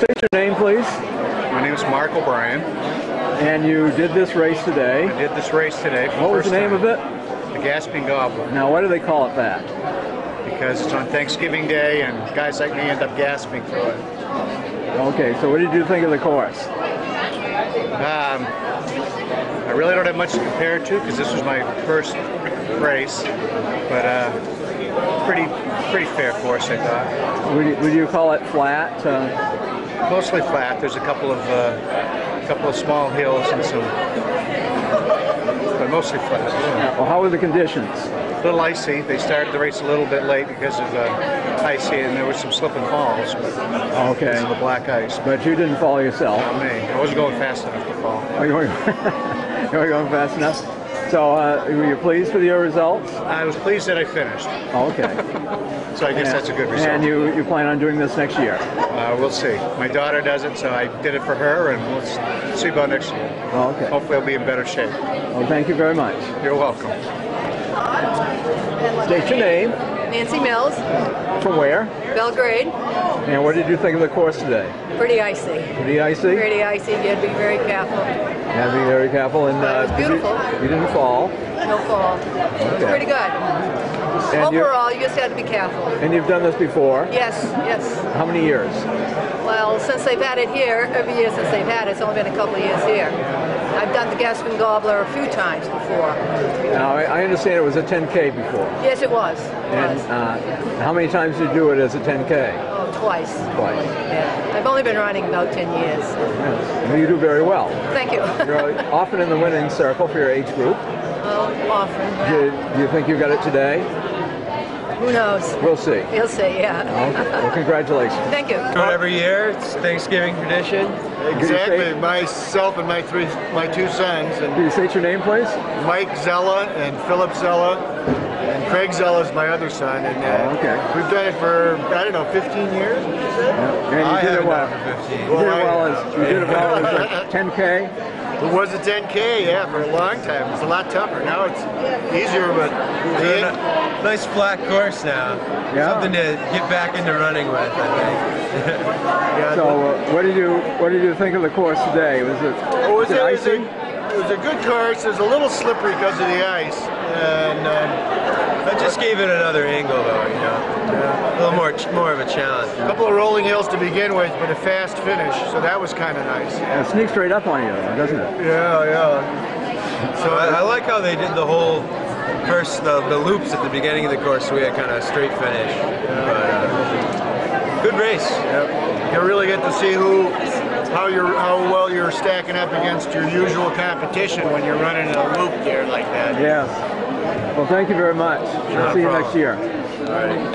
State your name, please. My name is Mark O'Brien. And you did this race today. I did this race today. What was the name of it? The Gasping Gobbler. Now, why do they call it that? Because it's on Thanksgiving Day and guys like me end up gasping through it. Okay, so what did you think of the course? I really don't have much to compare it to because this was my first race, but pretty fair course, I thought. Would you call it flat? Mostly flat. There's a couple of small hills and some, but mostly flat. Yeah. Well, how were the conditions? A little icy. They started the race a little bit late because of icy, and there was some slip and falls. But okay. Because of the black ice. But you didn't fall yourself. Not me. I wasn't going fast enough to fall. Oh, you weren't going fast enough? So, were you pleased with your results? I was pleased that I finished. Oh, okay. So I guess that's a good result. And you plan on doing this next year? We'll see. My daughter does it, so I did it for her, and we'll see about next year. Oh, okay. Hopefully I'll be in better shape. Well, thank you very much. You're welcome. State your name. Nancy Mills. From where? Belgrade. And what did you think of the course today? Pretty icy. Pretty icy? Pretty icy. You had to be very careful. You have to be very careful. And it was beautiful. You didn't fall. No fall. It was pretty good. And overall, you just had to be careful. And you've done this before? Yes, yes. How many years? Well, since they've had it here, every year since they've had it, it's only been a couple of years here. I've done the Gasping Gobbler a few times before. Now, I understand it was a 10K before. Yes, it was. And how many times did you do it as a 10K? Oh, twice. Twice. Yeah. I've only been running about 10 years. Yes. Well, you do very well. Thank you. You're often in the winning circle for your age group. Well, often. Yeah. Do you think you got it today? Who knows? We'll see. We'll see, yeah. Okay. Well, congratulations. Thank you. Do it every year. It's Thanksgiving tradition. Exactly. Myself and my two sons, Can and you state your name, please? Mike Zella and Philip Zella, and Craig Zella is my other son. And okay. We've done it for, I don't know, 15 years. Yeah. And I you did haven't it well. done it for 15. You did it well as a 10K. It was a 10K, yeah, for a long time. It's a lot tougher. Now it's easier, but Nice flat course now. Yeah. Something to get back into running with, I think. yeah, So, what did you think of the course today? Was it icy? It was a good course. It was a little slippery because of the ice, and I just gave it another angle, though. You know, a little more of a challenge. a couple of rolling hills to begin with, but a fast finish, so that was kind of nice. It sneaks right up on you, doesn't it? Yeah, yeah. So I like how they did the whole the loops at the beginning of the course, so we had kind of a straight finish. But, good race. Yep. You really get to see how well you're stacking up against your usual competition when you're running a loop there like that. Yes. Well, thank you very much. Sure, See you no next year. All right.